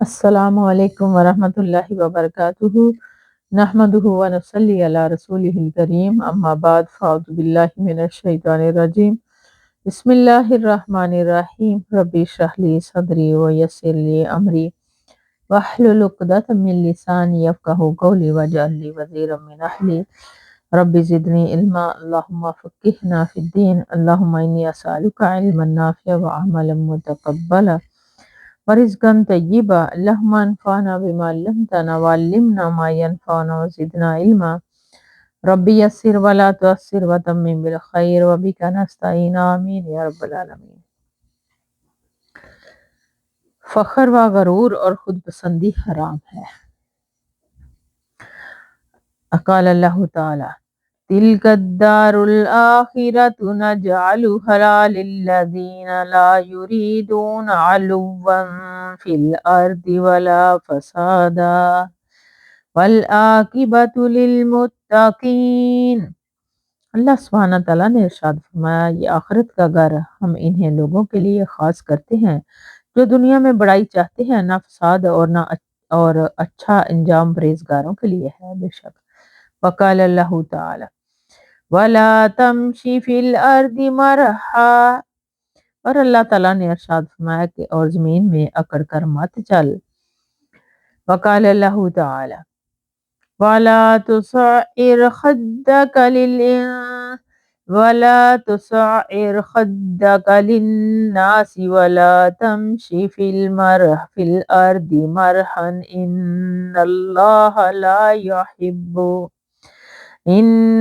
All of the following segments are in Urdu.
السلام علیکم ورحمۃ اللہ وبرکاتہ نحمدہ ونصلی علی رسولہ الکریم اما بعد فاعوذ باللہ من الشیطان الرجیم بسم اللہ الرحمن الرحیم رب اشرح لی صدری ویسر لی امری واحلل عقدۃ من لسانی یفقہوا قولی واجعل لی وزیرا من اہلی رب زدنی علما اللہم فقہنا فی الدین اللہم انی اسألک علما نافعا وعملا متقبلا ورزقا طیبا اللہم انفعنا بما علمتنا وعلمنا ما ینفعنا وزدنا علما ربی یسر ولا تعسر وتمم بالخیر وبک نستعین آمین یا رب العالمین۔ فخر و غرور اور خود پسندی حرام ہے۔ قال اللہ تعالی تلک الدار الآخرۃ نجعلها للذین لا یریدون علوا فی الارض ولا فسادا والعاقبۃ للمتقین۔ اللہ سبحانہ تعالیٰ نے ارشاد فرمایا یہ آخرت کا گھر ہم انہیں لوگوں کے لیے خاص کرتے ہیں جو دنیا میں بڑائی چاہتے ہیں، نہ فساد اور اچھا انجام پرہیزگاروں کے لیے ہے۔ بے شک وقال اللہ تعالی وَلَا تَمْشِ فِي الْأَرْضِ مَرَحًا، اور اللہ تعالیٰ نے ارشاد فرمایا کہ اور زمین میں اکڑ کر مت چل۔ وقال اللہ تعالی وَلَا تُصَعِّرْ خَدَّكَ لِلنَّاسِ وَلَا تَمْشِ فِي الْأَرْضِ مَرَحًا إِنَّ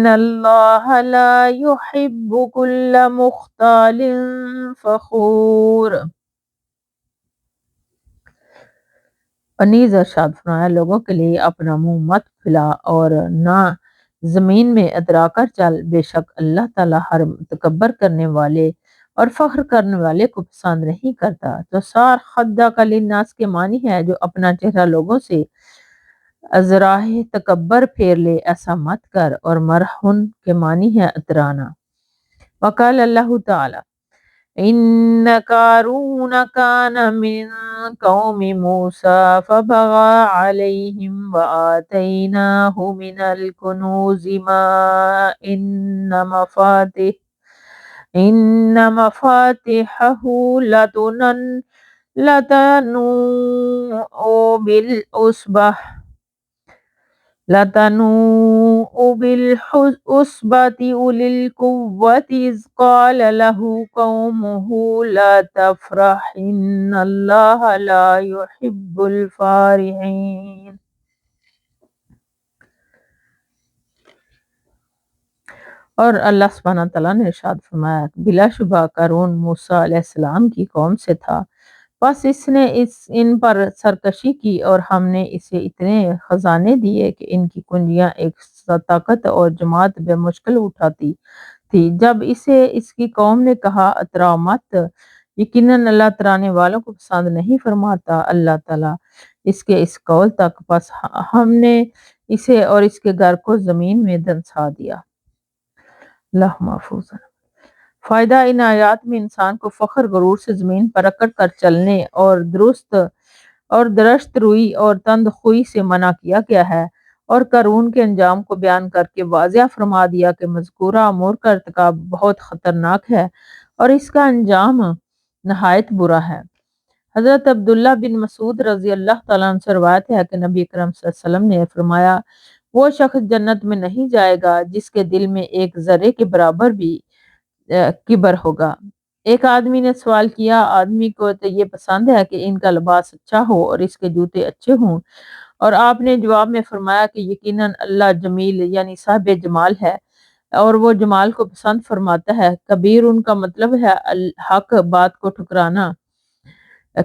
اللَّهَ لَا يُحِبُّ كُلَّ مُخْتَالٍ فَخُورٍ۔ اور نیز ارشاد فرمایا لوگوں کے لیے اپنا منہ مت پھیلا اور نہ زمین میں اترا کر چل، بے شک اللہ تعالیٰ ہر تکبر کرنے والے اور فخر کرنے والے کو پسند نہیں کرتا۔ تو سار خدہ کا للناس کے معنی ہے جو اپنا چہرہ لوگوں سے ازراہ تکبر پھیر لے، ایسا مت کر، اور مرحن کے معنی ہے اترانا۔ وقال اللہ تعالی ان قارون کان من قوم موسیٰ فبغى علیہم وآتیناہ من الکنوز ما ان مفاتحہ لتنوء بالعصبة أولي القوة إذ قال له قومه لا تفرح إن الله لا يحب الفارحين۔ اور اللہ سبحانہ تعالیٰ نے ارشاد فرمایا بلا شبہ قارون موسیٰ علیہ السلام کی قوم سے تھا، بس اس نے ان پر سرکشی کی اور ہم نے اسے اتنے خزانے دیے کہ ان کی کنجیاں ایک طاقت اور جماعت بے مشکل اٹھاتی تھی۔ جب اسے اس کی قوم نے کہا اترا مت، یقیناً اللہ اترانے والوں کو پسند نہیں فرماتا اللہ تعالیٰ اس کے اس قول تک، پس ہم نے اسے اور اس کے گھر کو زمین میں دنسا دیا۔ اللہ محفوظ۔ فائدہ ان آیات میں انسان کو فخر غرور سے زمین پر اکڑ کر چلنے اور درست روئی اور تند خوئی سے منع کیا گیا ہے، اور قارون کے انجام کو بیان کر کے واضح فرما دیا کہ مذکورہ امور کا ارتکاب بہت خطرناک ہے اور اس کا انجام نہایت برا ہے۔ حضرت عبداللہ بن مسعود رضی اللہ تعالیٰ عنہ سے روایت ہے کہ نبی اکرم صلی اللہ علیہ وسلم نے فرمایا وہ شخص جنت میں نہیں جائے گا جس کے دل میں ایک ذرے کے برابر بھی کبر ہوگا۔ ایک آدمی نے سوال کیا آدمی کو تو یہ پسند ہے کہ ان کا لباس اچھا ہو اور اس کے جوتے اچھے ہوں، اور آپ نے جواب میں فرمایا کہ یقیناً اللہ جمیل یعنی صاحب جمال ہے اور وہ جمال کو پسند فرماتا ہے۔ کبیر ان کا مطلب ہے حق بات کو ٹھکرانا۔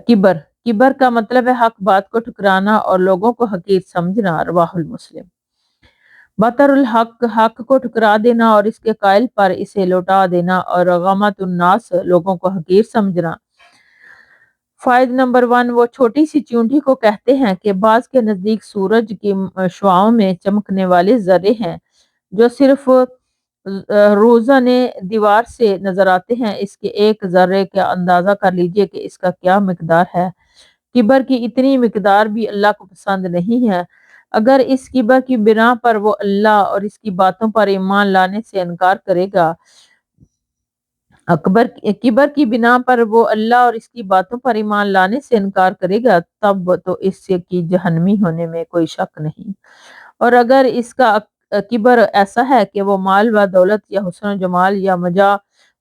کبر کا مطلب ہے حق بات کو ٹھکرانا اور لوگوں کو حقیر سمجھنا۔ رواہ المسلم۔ بطر الحق حق کو ٹھکرا دینا اور اس کے قائل پر اسے لوٹا دینا، اور غمت الناس لوگوں کو حقیر سمجھنا۔ فائد نمبر 1 وہ چھوٹی سی چیونٹی کو کہتے ہیں کہ بعض کے نزدیک سورج کی شعاعوں میں چمکنے والے ذرے ہیں جو صرف روزن دیوار سے نظر آتے ہیں، اس کے ایک ذرے کا اندازہ کر لیجئے کہ اس کا کیا مقدار ہے۔ کبر کی اتنی مقدار بھی اللہ کو پسند نہیں ہے۔ اگر اس کبر کی بنا پر وہ اللہ اور اس کی باتوں پر ایمان لانے سے انکار کرے گا کبر کی بنا پر وہ اللہ اور اس کی باتوں پر ایمان لانے سے انکار کرے گا تب تو اس سے کی جہنمی ہونے میں کوئی شک نہیں۔ اور اگر اس کا کبر ایسا ہے کہ وہ مال و دولت یا حسن و جمال یا مجاہ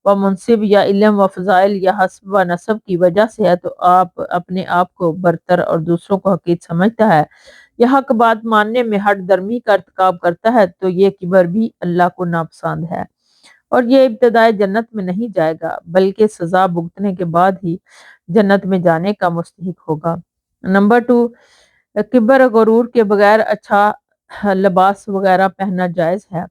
و منصب یا علم و فضائل یا حسب و نسب کی وجہ سے ہے تو آپ اپنے آپ کو برتر اور دوسروں کو حقیر سمجھتا ہے یا حق بات ماننے میں ہٹ درمی کا ارتکاب کرتا ہے تو یہ کبر بھی اللہ کو ناپسند ہے اور یہ ابتدائے جنت میں نہیں جائے گا بلکہ سزا بھگتنے کے بعد ہی جنت میں جانے کا مستحق ہوگا۔ نمبر 2، کبر غرور کے بغیر اچھا لباس وغیرہ پہننا جائز ہے۔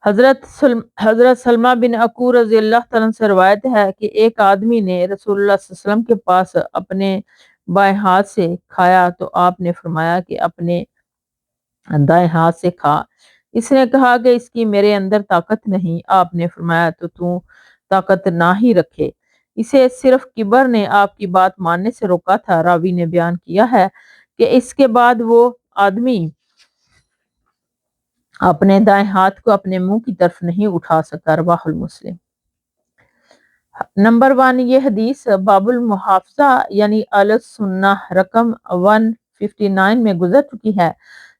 حضرت سلمہ بن عقور رضی اللہ تعالیٰ عنہ سے روایت ہے کہ ایک آدمی نے رسول اللہ صلی اللہ علیہ وسلم کے پاس اپنے بائیں ہاتھ سے کھایا تو آپ نے فرمایا کہ اپنے دائیں ہاتھ سے کھا۔ اس نے کہا کہ اس کی میرے اندر طاقت نہیں۔ آپ نے فرمایا تو طاقت نہ ہی رکھے، اسے صرف کبر نے آپ کی بات ماننے سے روکا تھا۔ راوی نے بیان کیا ہے کہ اس کے بعد وہ آدمی اپنے دائیں ہاتھ کو اپنے منہ کی طرف نہیں اٹھا سکا، رواہ المسلم۔ نمبر 1، یہ حدیث باب المحافظہ یعنی السنہ رقم 159 میں گزر چکی ہے۔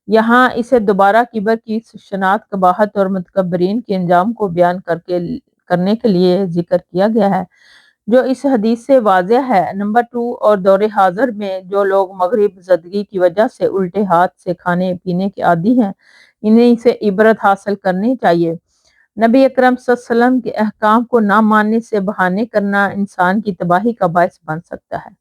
یہاں اسے دوبارہ کبر کی شناعت، قباحت اور متکبرین کے انجام کو بیان کرنے کے لیے ذکر کیا گیا ہے جو اس حدیث سے واضح ہے۔ نمبر 2، اور دور حاضر میں جو لوگ مغرب زدگی کی وجہ سے الٹے ہاتھ سے کھانے پینے کے عادی ہیں انہیں سے عبرت حاصل کرنی چاہیے۔ نبی اکرم صلی اللہ علیہ وسلم کے احکام کو نہ ماننے سے بہانے کرنا انسان کی تباہی کا باعث بن سکتا ہے۔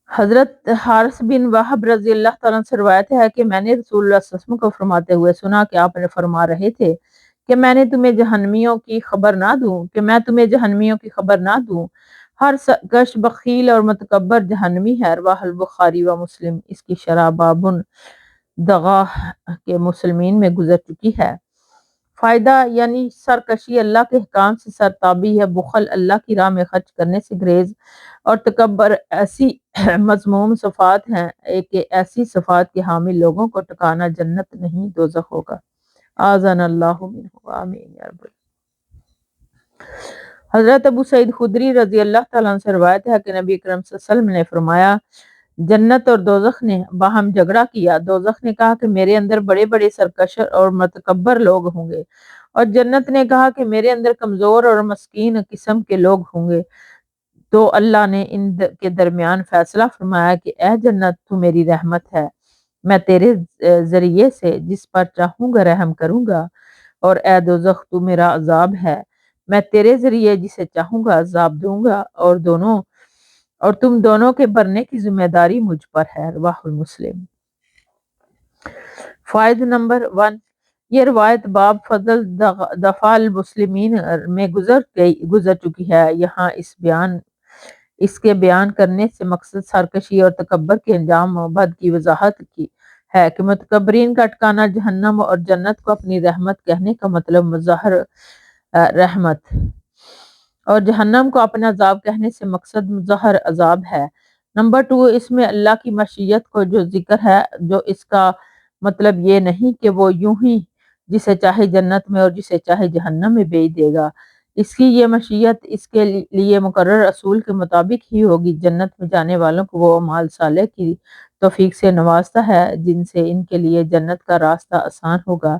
حضرت حارث بن وہب رضی اللہ تعالیٰ سے روایت ہے کہ میں نے رسول اللہ صلی اللہ علیہ وسلم کو فرماتے ہوئے سنا کہ آپ نے فرما رہے تھے کہ میں تمہیں جہنمیوں کی خبر نہ دوں، ہر سرکش، بخیل اور متکبر جہنمی ہے، رواہ البخاری و مسلم۔ اس کی شرح بابن دغا کے مسلمین میں گزر چکی ہے۔ فائدہ یعنی سرکشی اللہ کے حکام سے سرتابی ہے، بخل اللہ کی راہ میں خرچ کرنے سے گریز، اور تکبر ایسی مذموم صفات ہیں کہ ایسی صفات کے حامل لوگوں کو ٹھکانہ جنت نہیں دوزخ ہوگا۔ آذن اللہ منہ، آمین یا رب۔ حضرت ابو سعید خدری رضی اللہ تعالیٰ عنہ سے روایت ہے کہ نبی اکرم صلی اللہ علیہ وسلم نے فرمایا جنت اور دوزخ نے باہم جھگڑا کیا۔ دوزخ نے کہا کہ میرے اندر بڑے بڑے سرکش اور متکبر لوگ ہوں گے، اور جنت نے کہا کہ میرے اندر کمزور اور مسکین قسم کے لوگ ہوں گے۔ تو اللہ نے ان کے درمیان فیصلہ فرمایا کہ اے جنت تو میری رحمت ہے، میں تیرے ذریعے سے جس پر چاہوں گا رحم کروں گا، اور اے دوزخ تو میرا عذاب ہے، میں تیرے ذریعے جسے چاہوں گا عذاب دوں گا، اور تم دونوں کے بھرنے کی ذمہ داری مجھ پر ہے، رواہ المسلم۔ فائد نمبر 1، یہ روایت باب فضل دفع المسلمین میں گزر چکی ہے۔ یہاں اس کے بیان کرنے سے مقصد سرکشی اور تکبر کے انجام و بد کی وضاحت کی ہے کہ متکبرین کا ٹھکانہ جہنم اور جنت کو اپنی رحمت کہنے کا مطلب مظاہر رحمت، اور جہنم کو اپنا عذاب کہنے سے مقصد مظاہر عذاب ہے۔ نمبر 2، اس میں اللہ کی مشیت کو جو ذکر ہے، جو اس کا مطلب یہ نہیں کہ وہ یوں ہی جسے چاہے جنت میں اور جسے چاہے جہنم میں بھیج دے گا۔ اس کی یہ مشیت اس کے لیے مقرر اصول کے مطابق ہی ہوگی۔ جنت میں جانے والوں کو وہ اعمال صالح کی توفیق سے نوازتا ہے جن سے ان کے لیے جنت کا راستہ آسان ہوگا،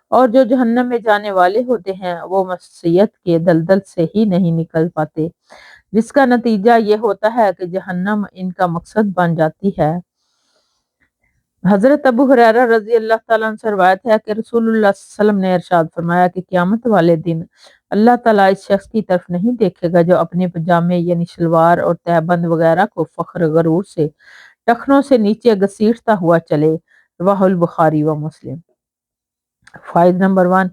اور جو جہنم میں جانے والے ہوتے ہیں وہ معصیت کے دلدل سے ہی نہیں نکل پاتے، جس کا نتیجہ یہ ہوتا ہے کہ جہنم ان کا مقصد بن جاتی ہے۔ حضرت ابو ہریرہ رضی اللہ تعالیٰ عنہ سے روایت ہے کہ رسول اللہ صلی اللہ علیہ وسلم نے ارشاد فرمایا کہ قیامت والے دن اللہ تعالیٰ اس شخص کی طرف نہیں دیکھے گا جو اپنے پجامے یعنی شلوار اور تہبند وغیرہ کو فخر غرور سے ٹخنوں سے نیچے گھسیٹتا ہوا چلے، رواہ البخاری و مسلم۔ فائد نمبر 1،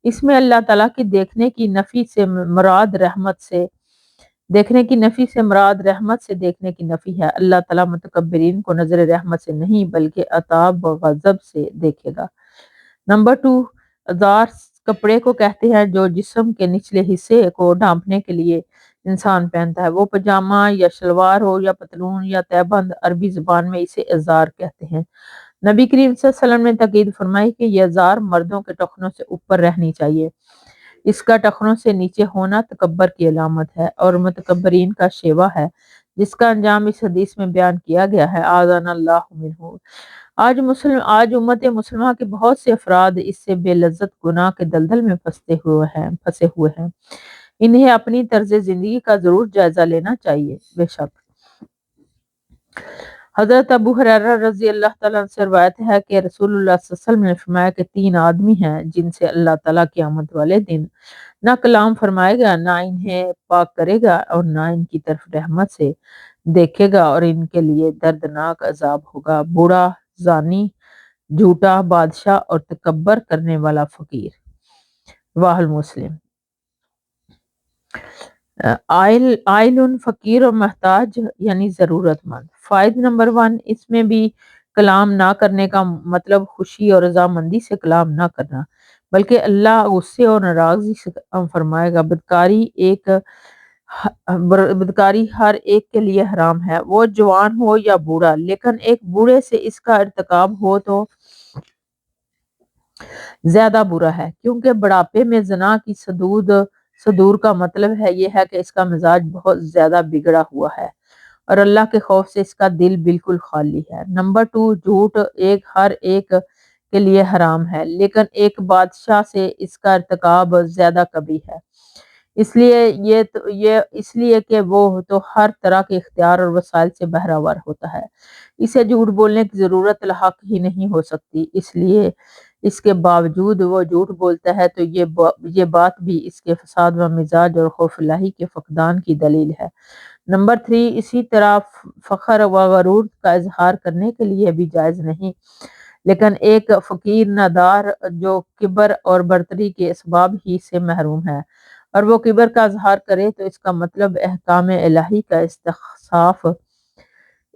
اس میں اللہ تعالیٰ کی دیکھنے کی نفی سے مراد رحمت سے دیکھنے کی نفی ہے۔ اللہ تعالیٰ متکبرین کو نظر رحمت سے نہیں بلکہ عتاب و غضب سے دیکھے گا۔ نمبر 2، ازار کپڑے کو کہتے ہیں جو جسم کے نچلے حصے کو ڈھانپنے کے لیے انسان پہنتا ہے، وہ پاجامہ یا شلوار ہو یا پتلون یا تہبند، عربی زبان میں اسے ازار کہتے ہیں۔ نبی کریم صلی اللہ علیہ وسلم نے تاکید فرمائی کہ یہ ازار مردوں کے ٹخنوں سے اوپر رہنی چاہیے، اس کا ٹخنوں سے نیچے ہونا تکبر کی علامت ہے اور متکبرین کا شیوا ہے، جس کا انجام اس حدیث میں بیان کیا گیا ہے، اعاذنا اللہ منہ۔ آج امت مسلمہ کے بہت سے افراد اس سے بے لذت گناہ کے دلدل میں پھنسے ہوئے ہیں۔ انہیں اپنی طرز زندگی کا ضرور جائزہ لینا چاہیے۔ بے شک حضرت ابو ہریرہ رضی اللہ تعالیٰ عنہ سے روایت ہے کہ رسول اللہ صلی اللہ علیہ وسلم نے فرمایا کہ 3 آدمی ہیں جن سے اللہ تعالیٰ قیامت والے دن نہ کلام فرمائے گا، نہ انہیں پاک کرے گا اور نہ ان کی طرف رحمت سے دیکھے گا، اور ان کے لیے دردناک عذاب ہوگا۔ بوڑھا، زانی، جھوٹا بادشاہ اور تکبر کرنے والا فقیر۔ رواہ المسلم۔ عائل فقیر اور محتاج یعنی ضرورت مند۔ فائدہ نمبر 1، اس میں بھی کلام نہ کرنے کا مطلب خوشی اور رضامندی سے کلام نہ کرنا، بلکہ اللہ غصے اور ناراضگی سے فرمائے گا۔ بدکاری ہر ایک کے لیے حرام ہے، وہ جوان ہو یا بوڑھا، لیکن ایک بوڑھے سے اس کا ارتکاب ہو تو زیادہ برا ہے، کیونکہ بڑھاپے میں زنا کی صدور کا مطلب یہ ہے کہ اس کا مزاج بہت زیادہ بگڑا ہوا ہے اور اللہ کے خوف سے اس کا دل بالکل خالی ہے۔ نمبر 2، جھوٹ ہر ایک کے لیے حرام ہے، لیکن ایک بادشاہ سے اس کا ارتکاب زیادہ کبھی ہے، اس لیے کہ وہ تو ہر طرح کے اختیار اور وسائل سے بہرہور ہوتا ہے، اسے جھوٹ بولنے کی ضرورت لاحق ہی نہیں ہو سکتی، اس لیے اس کے باوجود وہ جھوٹ بولتا ہے تو یہ بات بھی اس کے فساد و مزاج اور خوف الہی کے فقدان کی دلیل ہے۔ نمبر 3، اسی طرح فخر و غرور کا اظہار کرنے کے لیے بھی جائز نہیں، لیکن ایک فقیر نادار جو کبر اور برتری کے اسباب ہی سے محروم ہے اور وہ کبر کا اظہار کرے تو اس کا مطلب احکام الہی کا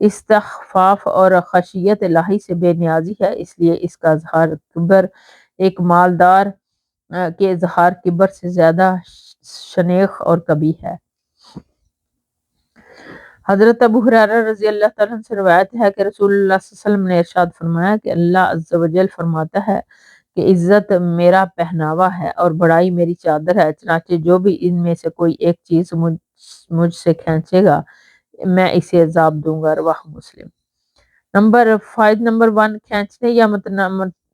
استخفاف اور خشیت الہی سے بے نیازی ہے، اس لیے اس کا اظہار کبر ایک مالدار کے اظہار کبر سے زیادہ شنیع اور قبیح ہے۔ حضرت ابو ہریرہ رضی اللہ تعالیٰ عنہ سے روایت ہے کہ رسول اللہ صلی اللہ علیہ وسلم نے ارشاد فرمایا کہ اللہ عز و جل فرماتا ہے کہ عزت میرا پہناوا ہے اور بڑائی میری چادر ہے، چنانچہ جو بھی ان میں سے کوئی ایک چیز مجھ سے کھینچے گا میں اسے عذاب دوں گا۔ رواہ مسلم۔ فائدہ نمبر 1، کھینچنے یا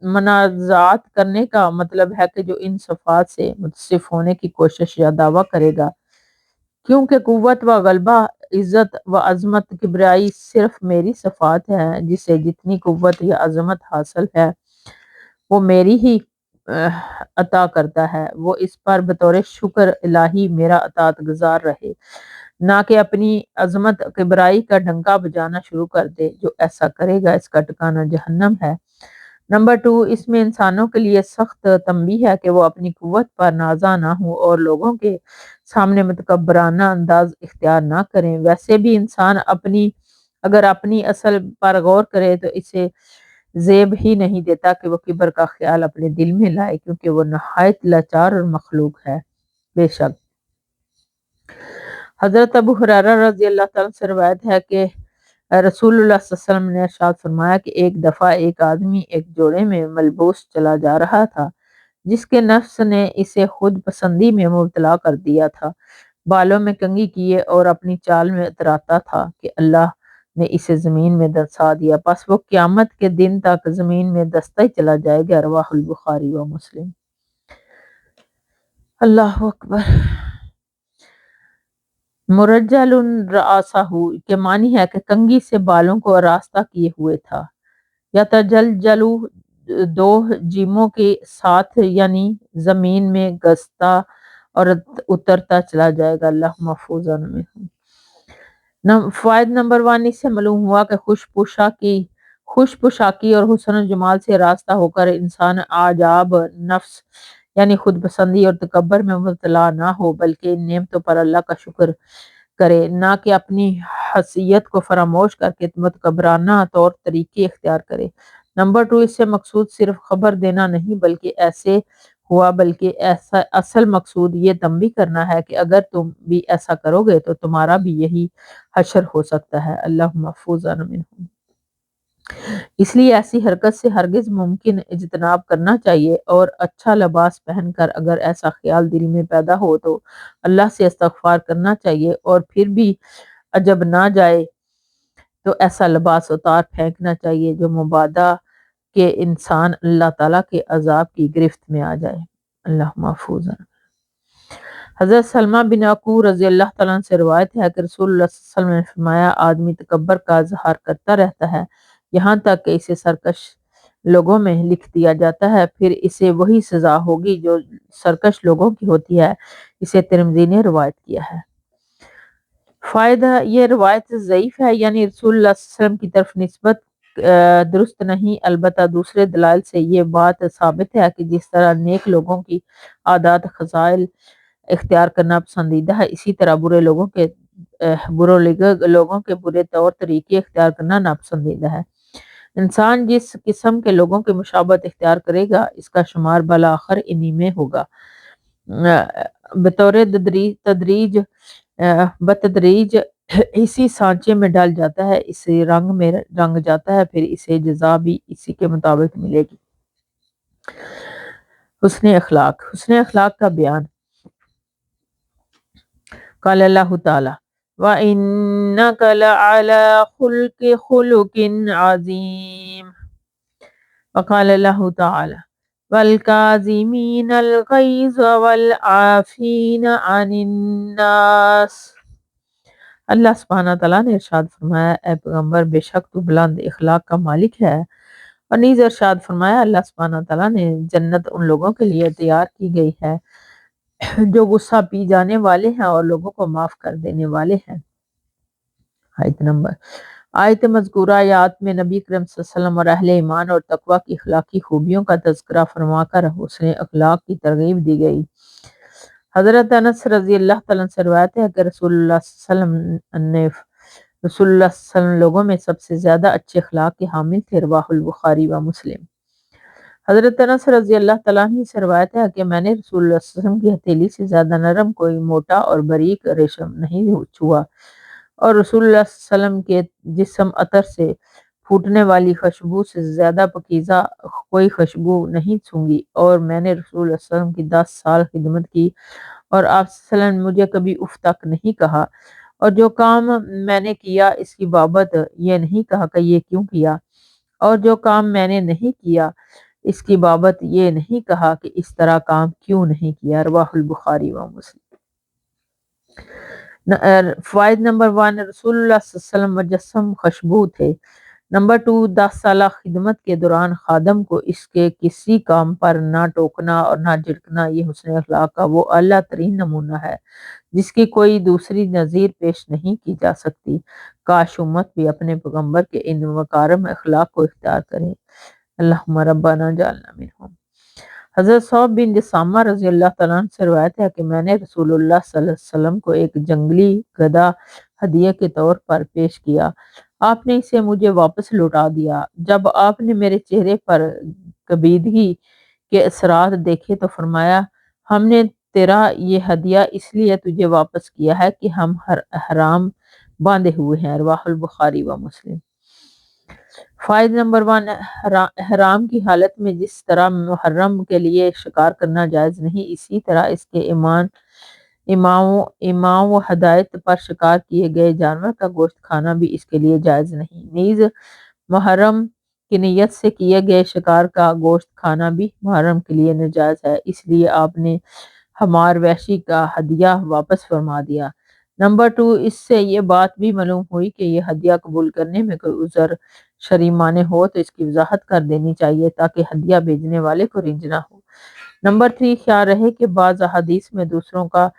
منازعات کرنے کا مطلب ہے کہ جو ان صفات سے متصف ہونے کی کوشش یا دعویٰ کرے گا، کیونکہ قوت و غلبہ، عزت و عظمت، کبریائی صرف میری صفات ہیں، جسے جتنی قوت یا عظمت حاصل ہے وہ میری ہی عطا کرتا ہے، وہ اس پر بطور شکر الہی میرا اطاعت گزار رہے، نہ کہ اپنی عظمت کبریائی کا ڈنکا بجانا شروع کر دے، جو ایسا کرے گا اس کا ٹھکانہ جہنم ہے۔ نمبر 2، اس میں انسانوں کے لیے سخت تنبیہ ہے کہ وہ اپنی قوت پر نازا نہ ہوں اور لوگوں کے سامنے متکبرانہ انداز اختیار نہ کریں۔ ویسے بھی انسان اگر اپنی اصل پر غور کرے تو اسے زیب ہی نہیں دیتا کہ وہ کبر کا خیال اپنے دل میں لائے، کیونکہ وہ نہایت لاچار اور مخلوق ہے۔ بے شک حضرت ابو ہریرہ رضی اللہ تعالیٰ سے روایت ہے کہ رسول اللہ صلی اللہ علیہ وسلم نے ارشاد فرمایا کہ ایک دفعہ ایک آدمی ایک جوڑے میں ملبوس چلا جا رہا تھا جس کے نفس نے اسے خود پسندی میں مبتلا کر دیا تھا، بالوں میں کنگھی کیے اور اپنی چال میں اتراتا تھا کہ اللہ نے اسے زمین میں دنسا دیا، پس وہ قیامت کے دن تک زمین میں دستا ہی چلا جائے گا۔ رواہ البخاری و مسلم۔ اللہ اکبر۔ مرجل رأسہ کے معنی ہے کہ کنگھی سے بالوں کو آراستہ کیے ہوئے تھا، یا تجلجلو 2 جیموں کے ساتھ یعنی زمین میں گستا اور اترتا چلا جائے گا۔ اللہ محفوظ فائدہ نمبر 1، اس سے معلوم ہوا کہ خوش پوشاکی اور حسن و جمال سے راستہ ہو کر انسان اعجاب نفس یعنی خود پسندی اور تکبر میں مبتلا نہ ہو، بلکہ ان نعمتوں پر اللہ کا شکر کرے، نہ کہ اپنی حیثیت کو فراموش کر کے متکبرانہ طور طریقے اختیار کرے۔ نمبر 2، اس سے مقصود صرف خبر دینا نہیں بلکہ ایسے ہوا، بلکہ ایسا اصل مقصود یہ تنبیہ کرنا ہے کہ اگر تم بھی ایسا کرو گے تو تمہارا بھی یہی حشر ہو سکتا ہے۔ اللہ محفوظ منہم۔ اس لیے ایسی حرکت سے ہرگز ممکن اجتناب کرنا چاہیے، اور اچھا لباس پہن کر اگر ایسا خیال دل میں پیدا ہو تو اللہ سے استغفار کرنا چاہیے، اور پھر بھی عجب نہ جائے تو ایسا لباس اتار پھینکنا چاہیے جو مبادا کہ انسان اللہ تعالیٰ کے عذاب کی گرفت میں آ جائے۔ اللہ محفوظ۔ حضرت سلمہ بن عقو رضی اللہ تعالیٰ عنہ سے روایت ہے کہ رسول اللہ صلی اللہ علیہ وسلم نے فرمایا، آدمی تکبر کا اظہار کرتا رہتا ہے یہاں تک کہ اسے سرکش لوگوں میں لکھ دیا جاتا ہے، پھر اسے وہی سزا ہوگی جو سرکش لوگوں کی ہوتی ہے۔ اسے ترمذی نے روایت کیا ہے۔ فائدہ، یہ روایت ضعیف ہے، یعنی رسول اللہ صلی اللہ علیہ وسلم کی طرف نسبت درست نہیں، البتہ دوسرے دلائل سے یہ بات ثابت ہے کہ جس طرح نیک لوگوں کی عادات خصائل اختیار کرنا پسندیدہ ہے، اسی طرح برے لوگوں کے برے طور طریقے اختیار کرنا ناپسندیدہ ہے۔ انسان جس قسم کے لوگوں کی مشابہت اختیار کرے گا اس کا شمار بالآخر انہی میں ہوگا۔ بتدریج اسی سانچے میں ڈال جاتا ہے، اسی رنگ میں رنگ جاتا ہے، پھر اسے جزا بھی اسی کے مطابق ملے گی۔ حسن اخلاق کا بیان۔ قال اللہ تعالی وَإِنَّكَ لَعَلَى خُلُقٍ عَظِيمٍ، وقال اللہ تعالی وَالْكَاظِمِينَ الْغَيْظَ وَالْعَافِينَ عَنِ النَّاسِ۔ اللہ سبحانہ تعالیٰ نے ارشاد فرمایا، اے پیغمبر بے شک تو بلند اخلاق کا مالک ہے، اور نیز ارشاد فرمایا اللہ سبحانہ تعالیٰ نے جنت ان لوگوں کے لیے تیار کی گئی ہے جو غصہ پی جانے والے ہیں اور لوگوں کو معاف کر دینے والے ہیں۔ آیت مذکورہ آیات میں نبی کریم صلی اللہ علیہ وسلم اور اہل ایمان اور تقوی کی اخلاقی خوبیوں کا تذکرہ فرما کر حسن اخلاق کی ترغیب دی گئی۔ حضرت انس رضی اللہ تعالیٰ عنہ سے روایت ہے کہ رسول اللہ صلی اللہ علیہ وسلم لوگوں میں سب سے زیادہ اچھے اخلاق کے حامل تھے، رواہ البخاری و مسلم۔ حضرت انس رضی اللہ تعالیٰ عنہ سے روایت ہے کہ میں نے رسول اللہ صلی اللہ علیہ وسلم کی ہتھیلی سے زیادہ نرم کوئی موٹا اور باریک ریشم نہیں چھوا، اور رسول اللہ صلی اللہ علیہ وسلم کے جسم عطر سے پھوٹنے والی خوشبو سے زیادہ پاکیزہ کوئی خوشبو نہیں سونگھی، اور میں نے رسول اللہ صلی اللہ علیہ وسلم کی 10 سال خدمت کی اور آپ صلی اللہ علیہ وسلم نے مجھے کبھی اف تک نہیں کہا، اور جو کام میں نے کیا اس کی بابت یہ نہیں کہا کہ یہ کیوں کیا، اور جو کام میں نے نہیں کیا اس کی بابت یہ نہیں کہا کہ اس طرح کام کیوں نہیں کیا، رواہ البخاری و مسلم۔ فوائد نمبر 1، رسول اللہ صلی اللہ علیہ وسلم مجسم خوشبو تھے۔ نمبر 2، 10 سالہ خدمت کے دوران خادم کو اس کے کسی کام پر نہ ٹوکنا اور نہ جھڑکنا، یہ حسن اخلاق کا وہ اعلیٰ ترین نمونہ ہے جس کی کوئی دوسری نظیر پیش نہیں کی جا سکتی۔ کاش امت بھی اپنے پیغمبر کے ان مکارم اخلاق کو اختیار کرے۔ اللہم ربنا جعلنا منہم۔ حضرت صعب بن جسامہ رضی اللہ تعالیٰ عنہ سے روایت ہے کہ میں نے رسول اللہ صلی اللہ علیہ وسلم کو ایک جنگلی گدھا ہدیہ کے طور پر پیش کیا، آپ نے اسے مجھے واپس لوٹا دیا۔ جب آپ نے میرے چہرے پر کبیدگی کے اثرات دیکھے تو فرمایا، ہم نے تیرا یہ ہدیہ اس لیے تجھے واپس کیا ہے کہ ہم حرام باندھے ہوئے ہیں، رواہ البخاری و مسلم۔ فائد نمبر 1، احرام کی حالت میں جس طرح محرم کے لیے شکار کرنا جائز نہیں، اسی طرح اس کے امام و ہدایت پر شکار کیے گئے جانور کا گوشت کھانا بھی اس کے لیے جائز نہیں۔ نیز محرم کی نیت سے کیے گئے شکار کا گوشت کھانا بھی محرم کے لیے ناجائز ہے، اس لیے آپ نے حمار وحشی کا ہدیہ واپس فرما دیا۔ نمبر 2، اس سے یہ بات بھی معلوم ہوئی کہ یہ ہدیہ قبول کرنے میں کوئی عذر شرعی مانع ہو تو اس کی وضاحت کر دینی چاہیے تاکہ ہدیہ بھیجنے والے کو رنج نہ ہو۔ نمبر 3، خیال رہے کہ بعض احادیث میں دوسروں کا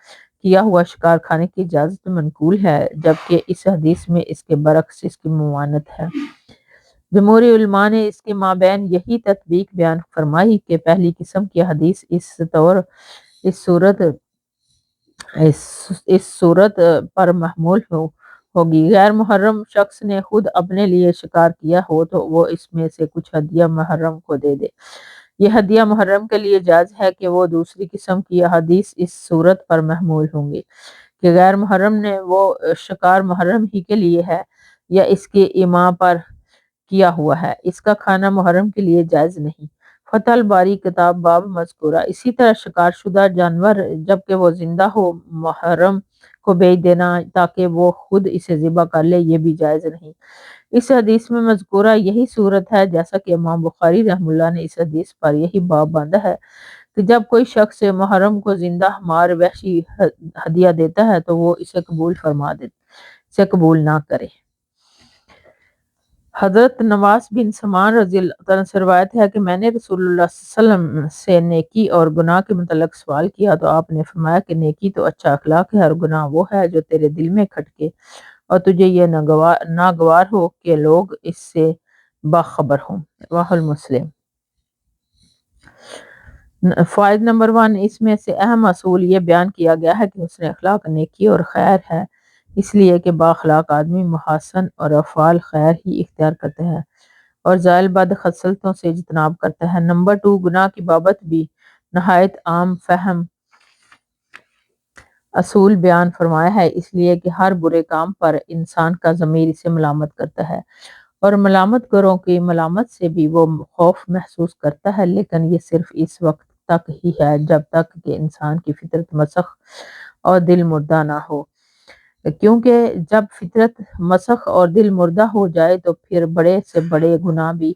کیا ہوا شکار کھانے کی اجازت منقول ہے، جبکہ اس حدیث میں اس کے برعکس اس کی ممانعت ہے۔ جمہوری علماء نے اس کے مابین یہی تطبیق بیان فرمائی کہ پہلی قسم کی حدیث اس صورت پر محمول ہوگی، غیر محرم شخص نے خود اپنے لیے شکار کیا ہو تو وہ اس میں سے کچھ ہدیہ محرم کو دے دے، یہ ہدیہ محرم کے لیے جائز ہے کہ وہ دوسری قسم کی احادیث اس صورت پر محمول ہوں گی کہ غیر محرم نے وہ شکار محرم ہی کے لیے ہے یا اس کے ایما پر کیا ہوا ہے، اس کا کھانا محرم کے لیے جائز نہیں۔ فتح الباری کتاب باب مذکورہ۔ اسی طرح شکار شدہ جانور جبکہ وہ زندہ ہو محرم کو بیچ دینا تاکہ وہ خود اسے ذبح کر لے، یہ بھی جائز نہیں۔ اس حدیث میں مذکورہ یہی صورت ہے جیسا کہ امام بخاری رحمہ اللہ نے اس حدیث پر یہی باب باندھا ہے کہ جب کوئی شخص محرم کو زندہ مار وحشی ہدیہ دیتا ہے تو وہ اسے قبول نہ کرے۔ حضرت نواس بن سمان رضی اللہ عنہ سے روایت ہے کہ میں نے رسول اللہ صلی اللہ علیہ وسلم سے نیکی اور گناہ کے متعلق سوال کیا تو آپ نے فرمایا کہ نیکی تو اچھا اخلاق ہے اور گناہ وہ ہے جو تیرے دل میں کھٹکے اور تجھے یہ ناگوار ہو کہ لوگ اس سے باخبر ہوں۔ رواه المسلم۔ فائد نمبر 1، اس میں سے اہم اصول یہ بیان کیا گیا ہے کہ حسن اخلاق نیکی اور خیر ہے، اس لیے کہ با اخلاق آدمی محاسن اور افعال خیر ہی اختیار کرتا ہے اور زائل بد خصلتوں سے اجتناب کرتا ہے۔ نمبر 2، گناہ کی بابت بھی نہایت عام فہم اصول بیان فرمایا ہے، اس لیے کہ ہر برے کام پر انسان کا ضمیر اسے ملامت کرتا ہے اور ملامت گروں کی ملامت سے بھی وہ خوف محسوس کرتا ہے، لیکن یہ صرف اس وقت تک ہی ہے جب تک کہ انسان کی فطرت مسخ اور دل مردہ نہ ہو، کیونکہ جب فطرت مسخ اور دل مردہ ہو جائے تو پھر بڑے سے بڑے گناہ بھی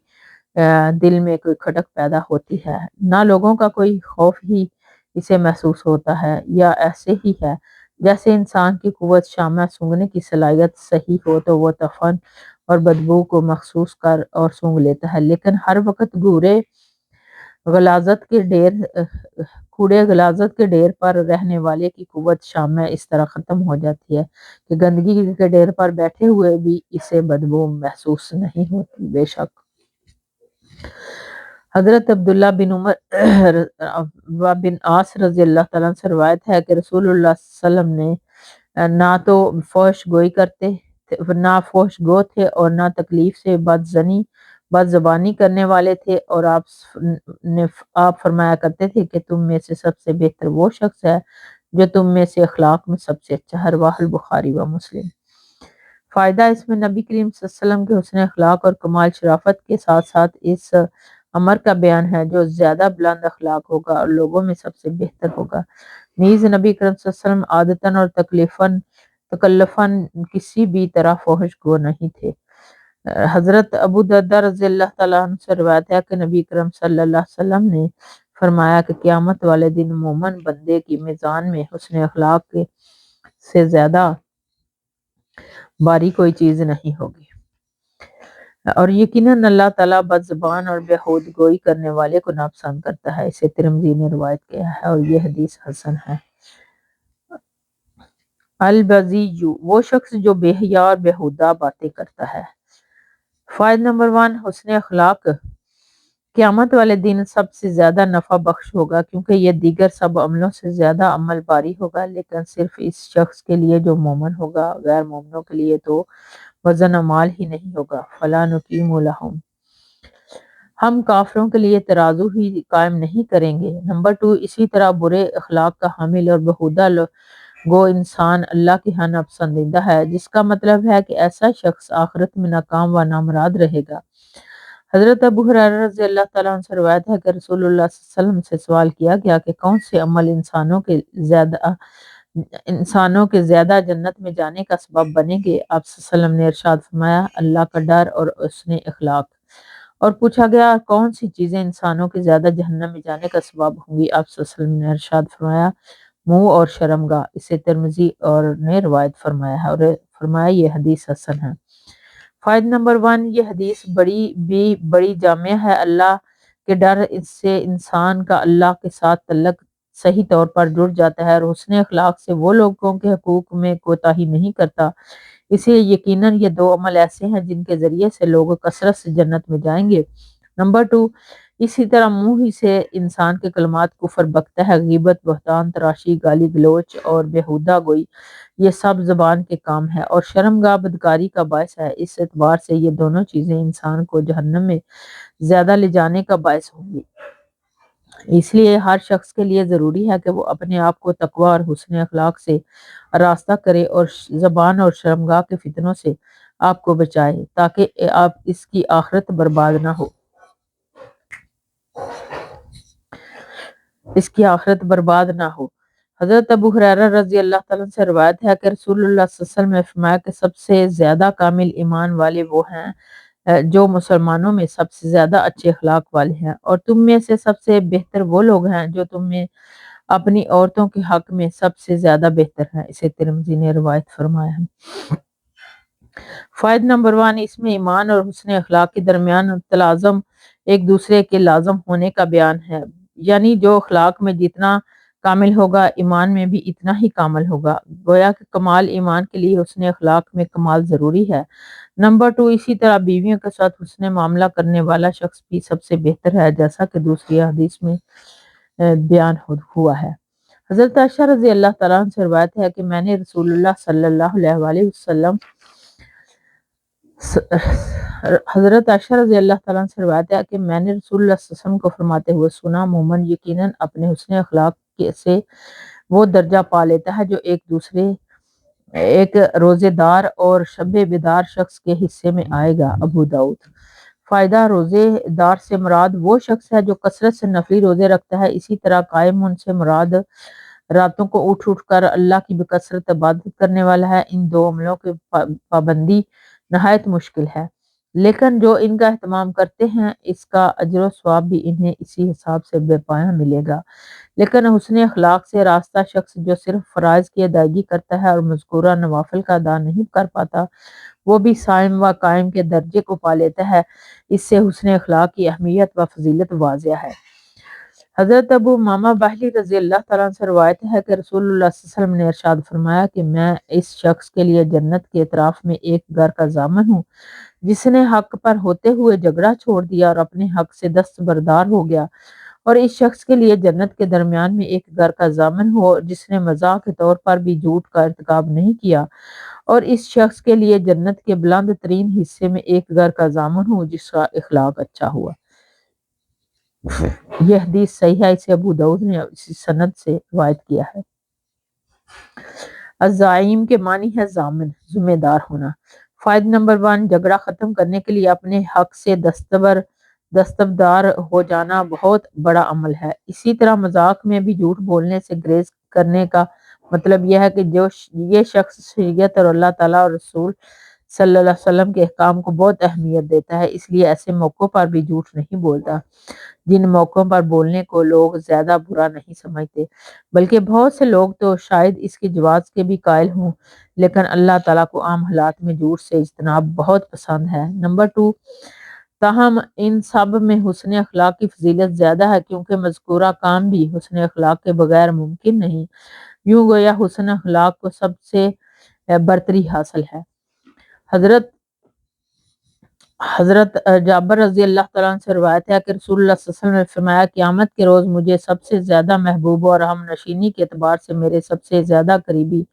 دل میں کوئی کھٹک پیدا ہوتی ہے، نہ لوگوں کا کوئی خوف ہی اسے محسوس ہوتا ہے، یا ایسے ہی ہے جیسے انسان کی قوت شامہ سونگھنے کی صلاحیت صحیح ہو تو وہ طفن اور بدبو کو محسوس کر اور سونگ لیتا ہے، لیکن ہر وقت کوڑے غلاظت کے ڈیر پر رہنے والے کی قوت شامہ اس طرح ختم ہو جاتی ہے کہ گندگی کے ڈیر پر بیٹھے ہوئے بھی اسے بدبو محسوس نہیں ہوتی۔ بے شک حضرت عبداللہ بن عمر بن عاص رضی اللہ تعالیٰ عنہ سے روایت ہے کہ رسول اللہ صلی اللہ علیہ وسلم نے نہ تو فحش گو تھے اور نہ تکلیف سے بد زبانی کرنے والے تھے، اور آپ فرمایا کرتے تھے کہ تم میں سے سب سے بہتر وہ شخص ہے جو تم میں سے اخلاق میں سب سے اچھا ہے۔ رواه البخاری و مسلم۔ فائدہ، اس میں نبی کریم صلی اللہ علیہ وسلم کے حسن اخلاق اور کمال شرافت کے ساتھ ساتھ اس امر کا بیان ہے جو زیادہ بلند اخلاق ہوگا اور لوگوں میں سب سے بہتر ہوگا۔ نیز نبی کریم صلی اللہ علیہ وسلم عادتاً اور تکلفاً کسی بھی طرح فحش گو نہیں تھے۔ حضرت ابو درداء رضی اللہ تعالیٰ عنہ سے روایت ہے کہ نبی کریم صلی اللہ علیہ وسلم نے فرمایا کہ قیامت والے دن مومن بندے کی میزان میں حسن اخلاق سے زیادہ باری کوئی چیز نہیں ہوگی، اور یقیناً اللہ تعالیٰ بد زبان اور بےہود گوئی کرنے والے کو ناپسند کرتا ہے۔ اسے ترمذی نے روایت کیا ہے اور یہ حدیث حسن ہے۔ البذی، وہ شخص جو بے حیا اور بےہودہ باتیں کرتا ہے۔ فائدہ نمبر 1، حسن اخلاق قیامت والے دن سب سے زیادہ نفع بخش ہوگا کیونکہ یہ دیگر سب عملوں سے زیادہ عمل باری ہوگا، لیکن صرف اس شخص کے لیے جو مومن ہوگا، غیر مومنوں کے لیے تو وزن اعمال ہی نہیں ہوگا۔ فَلَا نُقِيمُ لَهُمْ، ہم کافروں کے لیے ترازو ہی قائم نہیں کریں گے۔ نمبر 2، اسی طرح برے اخلاق کا حامل اور بہودہ گو انسان اللہ کے ہاں ناپسندیدہ ہے، جس کا مطلب ہے کہ ایسا شخص آخرت میں ناکام و نامراد رہے گا۔ حضرت ابو ہریرہ رضی اللہ تعالیٰ عنہ سے روایت ہے کہ رسول اللہ صلی اللہ علیہ وسلم سے سوال کیا گیا کہ کون سے عمل انسانوں کے زیادہ جنت میں جانے کا سبب بنیں گے؟ آپ صلی اللہ علیہ وسلم نے ارشاد فرمایا اللہ کا ڈر اور حسن اخلاق۔ اور پوچھا گیا کون سی چیزیں انسانوں کے زیادہ جہنم میں جانے کا سبب ہوں گی؟ آپ صلی اللہ علیہ وسلم نے ارشاد فرمایا منہ اور شرمگاہ۔ اسے ترمذی اور نے روایت فرمایا ہے اور فرمایا یہ حدیث حسن ہے۔ فائدہ نمبر 1، یہ حدیث بڑی جامع ہے۔ اللہ کے ڈر سے انسان کا اللہ کے ساتھ تعلق صحیح طور پر جڑ جاتا ہے اور حسن اخلاق سے وہ لوگوں کے حقوق میں کوتاہی نہیں کرتا۔ اسی لیے یقیناً یہ دو عمل ایسے ہیں جن کے ذریعے سے لوگ کثرت سے جنت میں جائیں گے۔ نمبر 2، اسی طرح منہ ہی سے انسان کے کلمات کفر بکتا ہے۔ غیبت، بہتان تراشی، گالی گلوچ اور بےہودہ گوئی یہ سب زبان کے کام ہے، اور شرمگاہ بدکاری کا باعث ہے۔ اس اعتبار سے یہ دونوں چیزیں انسان کو جہنم میں زیادہ لے جانے کا باعث ہوں گی۔ اس لیے ہر شخص کے لیے ضروری ہے کہ وہ اپنے آپ کو تقوی اور حسن اخلاق سے آراستہ کرے اور زبان اور شرمگاہ کے فتنوں سے آپ کو بچائے تاکہ آپ اس کی آخرت برباد نہ ہو اس کی آخرت برباد نہ ہو۔ حضرت ابو ہریرہ رضی اللہ تعالیٰ عنہ سے روایت ہے کہ رسول اللہ صلی اللہ علیہ وسلم نے فرمایا کہ سب سے زیادہ کامل ایمان والے وہ ہیں جو مسلمانوں میں سب سے زیادہ اچھے اخلاق والے ہیں، اور تم میں سے سب سے بہتر وہ لوگ ہیں جو تم میں اپنی عورتوں کے حق میں سب سے زیادہ بہتر ہیں۔ اسے ترمذی نے روایت فرمایا ہے۔ فائدہ نمبر 1، اس میں ایمان اور حسن اخلاق کے درمیان تلازم ایک دوسرے کے لازم ہونے کا بیان ہے، یعنی جو اخلاق میں جتنا کامل ہوگا ایمان میں بھی اتنا ہی کامل ہوگا، گویا کہ کمال ایمان کے لیے حسن اخلاق میں کمال ضروری ہے۔ نمبر 2، اسی طرح بیویوں کے ساتھ حسن معاملہ کرنے والا شخص بھی سب سے بہتر ہے، جیسا کہ دوسری حدیث میں بیان ہوا ہے۔ حضرت عائشہ رضی اللہ تعالیٰ عنہ سے روایت ہے کہ میں نے رسول اللہ صلی اللہ علیہ وسلم حضرت عائشہ رضی اللہ تعالیٰ عنہ سے روایت ہے کہ میں نے رسول اللہ صلی اللہ علیہ وسلم کو فرماتے ہوئے سنا، مومن یقیناً اپنے حسن اخلاق سے وہ درجہ پا لیتا ہے جو ایک روزے دار اور شب بیدار شخص کے حصے میں آئے گا۔ ابو داؤد۔ فائدہ، روزے دار سے مراد وہ شخص ہے جو کثرت سے نفلی روزے رکھتا ہے، اسی طرح قائم ان سے مراد راتوں کو اٹھ کر اللہ کی بکثرت عبادت کرنے والا ہے۔ ان دو عملوں کی پابندی نہایت مشکل ہے، لیکن جو ان کا اہتمام کرتے ہیں اس کا اجر و ثواب بھی انہیں اسی حساب سے بے پایاں ملے گا۔ لیکن حسن اخلاق سے راستہ شخص جو صرف فرائض کی ادائیگی کرتا ہے اور مذکورہ نوافل کا ادا نہیں کر پاتا، وہ بھی صائم و قائم کے درجے کو پا لیتا ہے۔ اس سے حسن اخلاق کی اہمیت و فضیلت واضح ہے۔ حضرت ابو امامہ باہلی رضی اللہ تعالیٰ عنہ سے روایت ہے کہ رسول اللہ صلی اللہ علیہ وسلم نے ارشاد فرمایا کہ میں اس شخص کے لیے جنت کے اطراف میں ایک گھر کا ضامن ہوں جس نے حق پر ہوتے ہوئے جھگڑا چھوڑ دیا اور اپنے حق سے دستبردار ہو گیا، اور اس شخص کے لیے جنت کے درمیان میں ایک گھر کا ضامن ہو جس نے مزاح کے طور پر بھی جھوٹ کا ارتکاب نہیں کیا، اور اس شخص کے لیے جنت کے بلند ترین حصے میں ایک گھر کا ضامن ہو جس کا اخلاق اچھا ہوا۔ یہ حدیث صحیح ہے، اسے ابو داؤد نے اسی سند سے روایت کیا ہے۔ الزعیم کے معنی ہے ضامن، ذمہ دار ہونا۔ فائدہ نمبر 1، جھگڑا ختم کرنے کے لیے اپنے حق سے دستبردار ہو جانا بہت بڑا عمل ہے۔ اسی طرح مذاق میں بھی جھوٹ بولنے سے گریز کرنے کا مطلب یہ ہے کہ یہ شخص شریعت اور اللہ تعالیٰ اور رسول صلی اللہ علیہ وسلم کے احکام کو بہت اہمیت دیتا ہے، اس لیے ایسے موقعوں پر بھی جھوٹ نہیں بولتا جن موقعوں پر بولنے کو لوگ زیادہ برا نہیں سمجھتے، بلکہ بہت سے لوگ تو شاید اس کے جواز کے بھی قائل ہوں، لیکن اللہ تعالیٰ کو عام حالات میں جھوٹ سے اجتناب بہت پسند ہے۔ نمبر 2، تاہم ان سب میں حسن اخلاق کی فضیلت زیادہ ہے کیونکہ مذکورہ کام بھی حسن اخلاق کے بغیر ممکن نہیں، یوں گویا حسن اخلاق کو سب سے برتری حاصل ہے۔ حضرت جابر رضی اللہ تعالیٰ عنہ سے روایت ہے کہ رسول اللہ صلی اللہ علیہ وسلم نے فرمایا قیامت کے روز مجھے سب سے زیادہ محبوب اور ہم نشینی کے اعتبار سے میرے سب سے زیادہ قریبی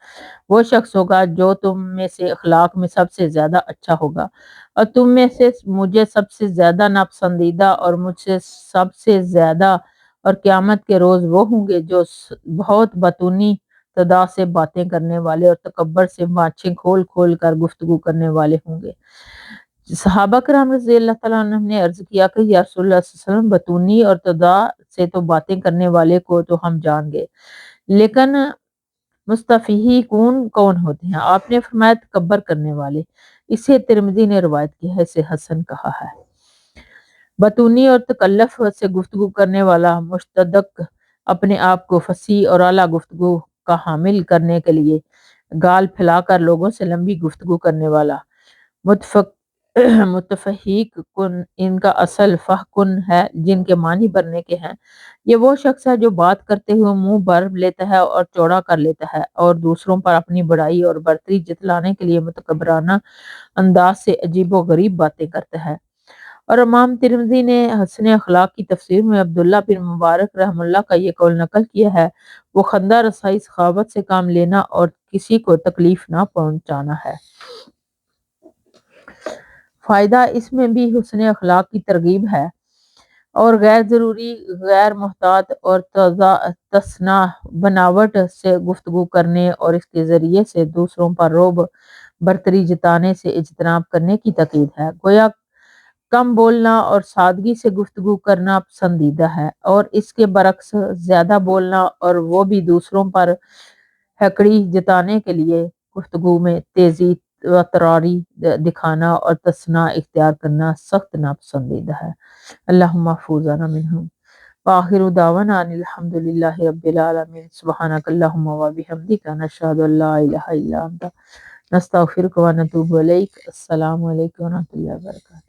وہ شخص ہوگا جو تم میں سے اخلاق میں سب سے زیادہ اچھا ہوگا، اور تم میں سے مجھے سب سے زیادہ ناپسندیدہ اور مجھ سے سب سے زیادہ، اور قیامت کے روز وہ ہوں گے جو بہت بطونی تدا سے باتیں کرنے والے اور تکبر سے ماچھیں کھول کھول کر گفتگو کرنے والے ہوں گے۔ صحابہ کرام رضی اللہ تعالیٰ عنہ نے عرض کیا کہ یا رسول اللہ صلی اللہ علیہ وسلم، بطونی اور تدا سے تو باتیں کرنے والے کو تو ہم جان گئے، لیکن مستفیحی کون ہوتے ہیں؟ آپ نے فرمایا تکبر کرنے والے۔ اسے ترمذی نے روایت کی ہے، اسے حسن کہا ہے۔ بطونی اور تکلف سے گفتگو کرنے والا مشتدق، اپنے آپ کو فصیح اور اعلیٰ گفتگو کا حامل کرنے کے لیے گال پھیلا کر لوگوں سے لمبی گفتگو کرنے والا۔ متفحیق کن ان کا اصل فح کن ہے جن کے معنی بھرنے کے ہیں۔ یہ وہ شخص ہے جو بات کرتے ہوئے منہ بھر لیتا ہے اور چوڑا کر لیتا ہے اور دوسروں پر اپنی بڑائی اور برتری جتلانے کے لیے متکبرانہ انداز سے عجیب و غریب باتیں کرتا ہے۔ اور امام ترمذی نے حسن اخلاق کی تفسیر میں عبداللہ بن مبارک رحم اللہ کا یہ قول نقل کیا ہے، وہ خندہ رسائی سخاوت سے کام لینا اور کسی کو تکلیف نہ پہنچانا ہے۔ فائدہ، اس میں بھی حسن اخلاق کی ترغیب ہے اور غیر ضروری، غیر محتاط اور تصنع بناوٹ سے گفتگو کرنے اور اس کے ذریعے سے دوسروں پر رعب برتری جتانے سے اجتناب کرنے کی تاکید ہے۔ گویا کم بولنا اور سادگی سے گفتگو کرنا پسندیدہ ہے، اور اس کے برعکس زیادہ بولنا اور وہ بھی دوسروں پر ہکڑی جتانے کے لیے گفتگو میں تیزی و تراری دکھانا اور تصنع اختیار کرنا سخت ناپسندیدہ ہے۔ اللہم محفوظنا منہم۔ وآخر دعوانا ان الحمد للہ رب العالمین۔ سبحانک اللہم و بحمدک، نشہد ان لا الہ الا انت، نستغفرک و نتوب الیک۔ السلام علیکم و رحمۃ اللہ وبرکاتہ۔